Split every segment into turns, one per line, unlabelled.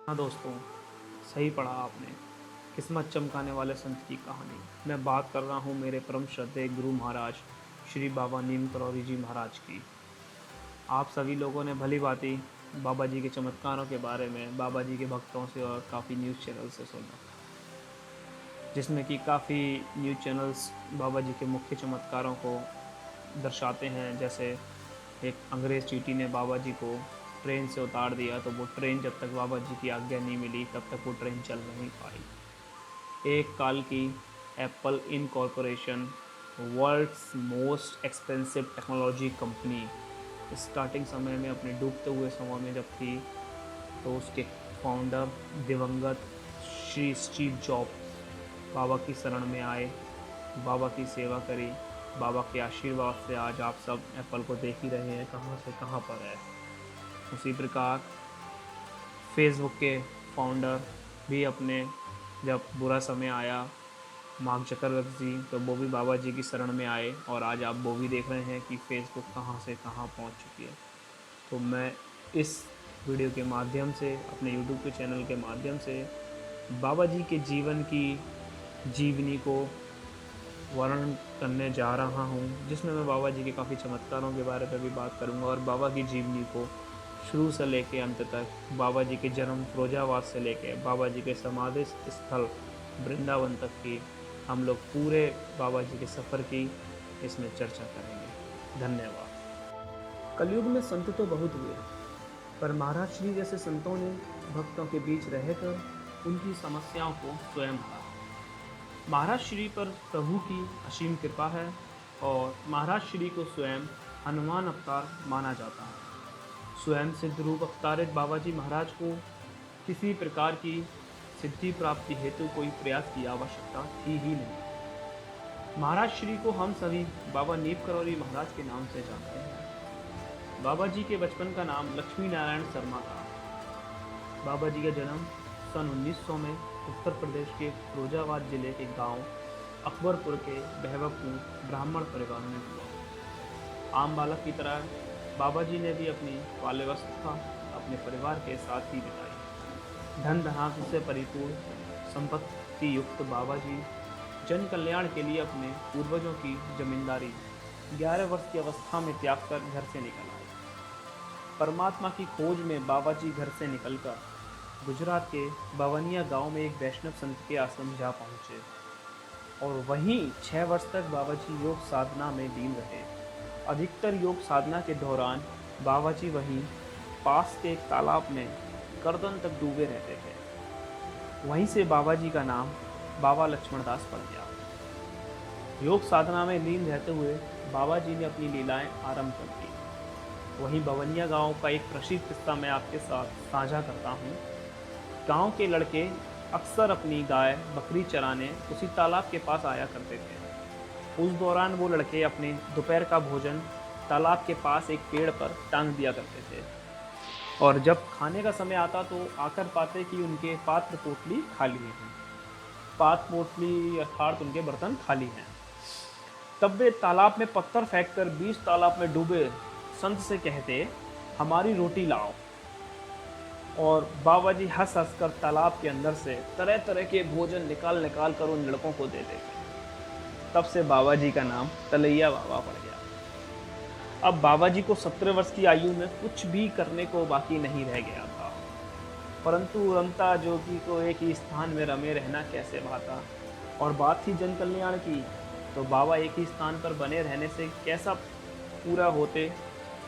हाँ दोस्तों, सही पढ़ा आपने। किस्मत चमकाने वाले संत की कहानी। मैं बात कर रहा हूँ मेरे परम श्रद्धेय गुरु महाराज श्री बाबा नीम करौरी जी महाराज की। आप सभी लोगों ने भली भांति बाबा जी के चमत्कारों के बारे में बाबा जी के भक्तों से और काफ़ी न्यूज़ चैनल से सुना, जिसमें कि काफ़ी न्यूज़ चैनल्स बाबा जी के मुख्य चमत्कारों को दर्शाते हैं। जैसे एक अंग्रेज़ चींटी ने बाबा जी को ट्रेन से उतार दिया, तो वो ट्रेन जब तक बाबा जी की आज्ञा नहीं मिली तब तक वो ट्रेन चल नहीं पाई। एक काल की Apple incorporation, world's most expensive technology company, starting समय में अपने डूबते हुए समय में जब थी, तो उसके फाउंडर दिवंगत श्री स्टीव जॉब्स बाबा की शरण में आए, बाबा की सेवा करी। बाबा के आशीर्वाद से आज आप सब एप्पल को देख ही रहे हैं कहाँ से कहाँ पर है। उसी प्रकार फेसबुक के फाउंडर भी अपने जब बुरा समय आया, मार्क जकरबर्ग जी, तो वो भी बाबा जी की शरण में आए और आज आप वो भी देख रहे हैं कि फेसबुक कहाँ से कहाँ पहुँच चुकी है। तो मैं इस वीडियो के माध्यम से, अपने यूट्यूब के चैनल के माध्यम से बाबा जी के जीवन की जीवनी को वर्णन करने जा रहा हूँ, जिसमें मैं बाबा जी के काफ़ी चमत्कारों के बारे में भी बात करूँगा और बाबा की जीवनी को शुरू से लेके अंत तक, बाबा जी के जन्म फिरोजाबाद से लेके बाबा जी के समाधि स्थल वृंदावन तक की हम लोग पूरे बाबा जी के सफ़र की इसमें चर्चा करेंगे। धन्यवाद। कलयुग में संत तो बहुत हुए, पर महाराज श्री जैसे संतों ने भक्तों के बीच रहकर उनकी समस्याओं को स्वयं हरा। महाराज श्री पर प्रभु की असीम कृपा है और महाराज श्री को स्वयं हनुमान अवतार माना जाता है। स्वयं सिद्ध रूप अवतारित बाबा जी महाराज को किसी प्रकार की सिद्धि प्राप्ति हेतु कोई प्रयास की आवश्यकता थी ही नहीं। महाराज श्री को हम सभी बाबा नीम करौरी महाराज के नाम से जानते हैं। बाबा जी के बचपन का नाम लक्ष्मी नारायण शर्मा था। बाबा जी का जन्म सन 1900 में उत्तर प्रदेश के फिरोजाबाद जिले के गांव अकबरपुर के बहवपूर ब्राह्मण परिवार में हुआ। आम बालक की तरह बाबा जी ने भी अपनी बाल्यावस्था अपने परिवार के साथ ही बिताई। धन धनात्म से परिपूर्ण संपत्ति युक्त बाबा जी जन कल्याण के लिए अपने पूर्वजों की जमींदारी 11 वर्ष की अवस्था में त्याग कर घर से निकल आए। परमात्मा की खोज में बाबा जी घर से निकलकर गुजरात के बवनिया गांव में एक वैष्णव संत के आश्रम जा पहुंचे और वहीं 6 वर्ष तक बाबा जी योग साधना में लीन रहे। अधिकतर योग साधना के दौरान बाबा जी वहीं पास के एक तालाब में गर्दन तक डूबे रहते थे। वहीं से बाबा जी का नाम बाबा लक्ष्मणदास पड़ गया। योग साधना में लीन रहते हुए बाबा जी ने अपनी लीलाएं आरंभ कर दी। वहीं बवनिया गांव का एक प्रसिद्ध किस्सा मैं आपके साथ साझा करता हूँ। गांव के लड़के अक्सर अपनी गाय बकरी चराने उसी तालाब के पास आया करते थे। उस दौरान वो लड़के अपने दोपहर का भोजन तालाब के पास एक पेड़ पर टांग दिया करते थे और जब खाने का समय आता तो आकर पाते कि उनके पात्र पोटली खाली हैं। पात्र पोटली अर्थात उनके बर्तन खाली हैं। तब वे तालाब में पत्थर फेंककर बीच तालाब में डूबे संत से कहते, हमारी रोटी लाओ। और बाबा जी हंस हंस कर तालाब के अंदर से तरह तरह के भोजन निकाल निकाल कर उन लड़कों को दे देते। तब से बाबा जी का नाम तलैया बाबा पड़ गया। अब बाबा जी को 17 वर्ष की आयु में कुछ भी करने को बाकी नहीं रह गया था, परंतु रमता जोगी को एक ही स्थान में रमे रहना कैसे भाता। और बात थी जन कल्याण की, तो बाबा एक ही स्थान पर बने रहने से कैसा पूरा होते।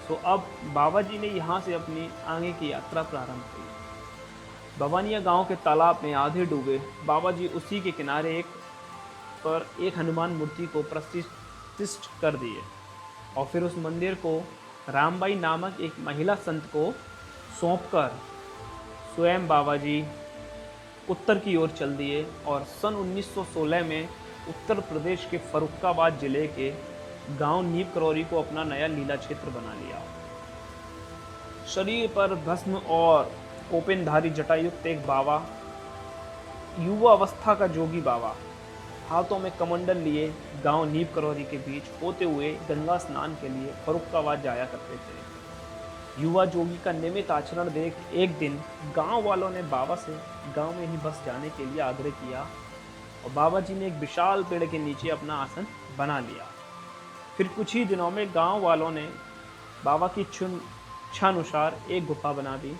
तो अब बाबा जी ने यहाँ से अपनी आगे की यात्रा प्रारंभ की। बवानिया गांव के तालाब में आधे डूबे बाबा जी उसी के किनारे एक हनुमान मूर्ति को प्रतिष्ठित कर दिए और फिर उस मंदिर को रामबाई नामक एक महिला संत को सौंपकर स्वयं बाबा जी उत्तर की ओर चल दिए और सन 1916 में उत्तर प्रदेश के फर्रुखाबाद जिले के गांव नीम करौरी को अपना नया लीला क्षेत्र बना लिया। शरीर पर भस्म और कोपिनधारी जटायुक्त एक बाबा, युवा अवस्था का जोगी बाबा, हाथों में कमंडल लिए गांव नीम करौरी के बीच होते हुए गंगा स्नान के लिए फर्रुखाबाद जाया करते थे। युवा जोगी का नियमित आचरण देख एक दिन गांव वालों ने बाबा से गांव में ही बस जाने के लिए आग्रह किया और बाबा जी ने एक विशाल पेड़ के नीचे अपना आसन बना लिया। फिर कुछ ही दिनों में गांव वालों ने बाबा की इच्छा अनुसार एक गुफा बना दी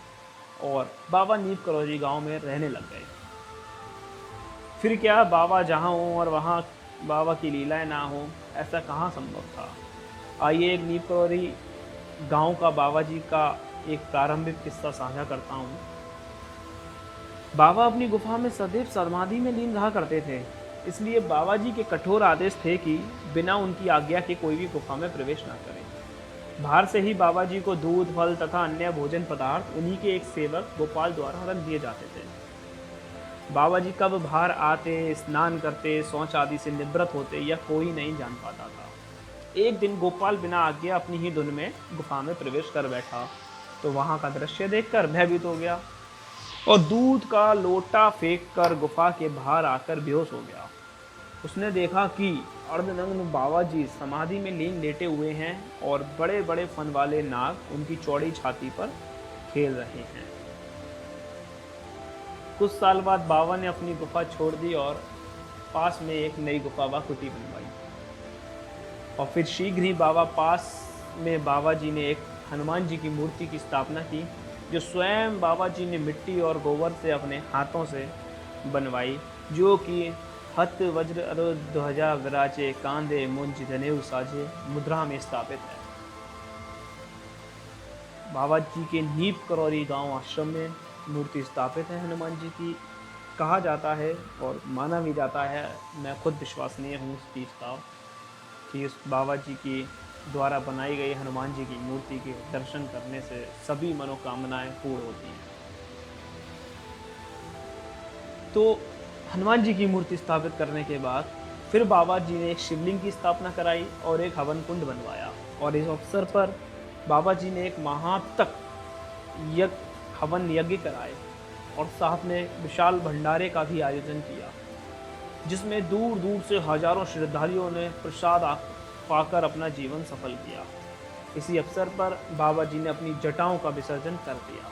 और बाबा नीम करौरी गांव में रहने लग गए। फिर क्या बाबा जहाँ हों और वहाँ बाबा की लीलाएं ना हो, ऐसा कहाँ संभव था। आइए एक नीम करौरी गांव का बाबा जी का एक प्रारंभिक किस्सा साझा करता हूँ। बाबा अपनी गुफा में सदैव समाधि में लीन रहा करते थे, इसलिए बाबा जी के कठोर आदेश थे कि बिना उनकी आज्ञा के कोई भी गुफा में प्रवेश ना करे। बाहर से ही बाबा जी को दूध, फल तथा अन्य भोजन पदार्थ उन्हीं के एक सेवक गोपाल द्वारा रख दिए जाते थे। बाबा जी कब बाहर आते, स्नान करते, शौच आदि से निवृत्त होते, यह कोई नहीं जान पाता था। एक दिन गोपाल बिना आज्ञा अपनी ही धुन में गुफा में प्रवेश कर बैठा तो वहां का दृश्य देखकर भयभीत हो गया और दूध का लोटा फेंक कर गुफा के बाहर आकर बेहोश हो गया। उसने देखा कि अर्धनग्न बाबा जी समाधि में लीन लेटे हुए हैं और बड़े बड़े फन वाले नाग उनकी चौड़ी छाती पर खेल रहे हैं। कुछ साल बाद बाबा ने अपनी गुफा छोड़ दी और पास में एक नई गुफा व कुटी बनवाई और फिर शीघ्र ही पास में बाबा जी ने एक हनुमान जी की मूर्ति की स्थापना की, जो स्वयं बाबा जी ने मिट्टी और गोबर से अपने हाथों से बनवाई, जो कि हत वज्र अरो ध्वजा विराजे कांधे मुंज जनेऊ साजे मुद्रा में स्थापित है। बाबा जी के नीम करौरी गांव आश्रम में मूर्ति स्थापित है हनुमान जी की। कहा जाता है और माना भी जाता है, मैं खुद विश्वसनीय हूँ इस चीज़ का, कि उस बाबा जी की द्वारा बनाई गई हनुमान जी की मूर्ति के दर्शन करने से सभी मनोकामनाएं पूर्ण होती हैं। तो हनुमान जी की मूर्ति स्थापित करने के बाद फिर बाबा जी ने एक शिवलिंग की स्थापना कराई और एक हवन कुंड बनवाया और इस अवसर पर बाबा जी ने एक माह तक हवन यज्ञ कराए और साथ में विशाल भंडारे का भी आयोजन किया, जिसमें दूर दूर से हजारों श्रद्धालुओं ने प्रसाद पाकर अपना जीवन सफल किया। इसी अवसर पर बाबा जी ने अपनी जटाओं का विसर्जन कर दिया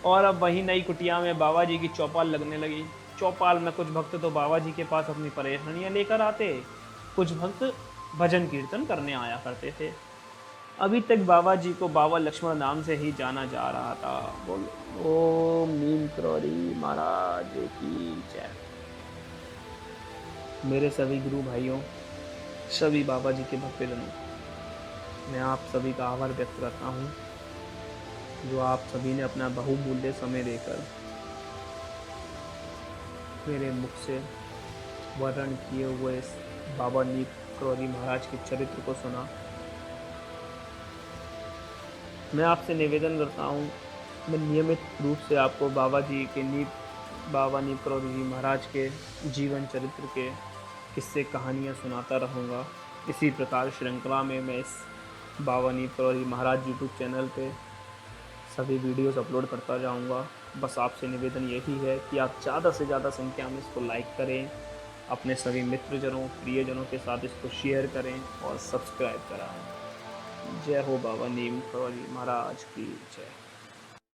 और अब वही नई कुटिया में बाबा जी की चौपाल लगने लगी। चौपाल में कुछ भक्त तो बाबा जी के पास अपनी परेशानियां लेकर आते, कुछ भक्त भजन कीर्तन करने आया करते थे। अभी तक बाबा जी को बाबा लक्ष्मण नाम से ही जाना जा रहा था। बोलो ओम नीम करौरी महाराज की जय। मेरे सभी गुरु भाइयों, सभी बाबा जी के भक्तजनों, मैं आप सभी का आभार व्यक्त करता हूँ, जो आप सभी ने अपना बहुमूल्य समय देकर मेरे मुख से वर्णन किए हुए इस बाबा नीम करौरी महाराज के चरित्र को सुना। मैं आपसे निवेदन करता हूँ, मैं नियमित रूप से आपको बाबा नीम करौरी जी महाराज के जीवन चरित्र के किस्से कहानियाँ सुनाता रहूँगा। इसी प्रकार श्रृंखला में मैं इस बाबा नीम करौरी महाराज यूट्यूब चैनल पे सभी वीडियोस अपलोड करता जाऊँगा। बस आपसे निवेदन यही है कि आप ज़्यादा से ज़्यादा संख्या में इसको लाइक करें, अपने सभी मित्रजनों प्रियजनों के साथ इसको शेयर करें और सब्सक्राइब कराएं। जय हो बाबा नीम करौरी महाराज की जय।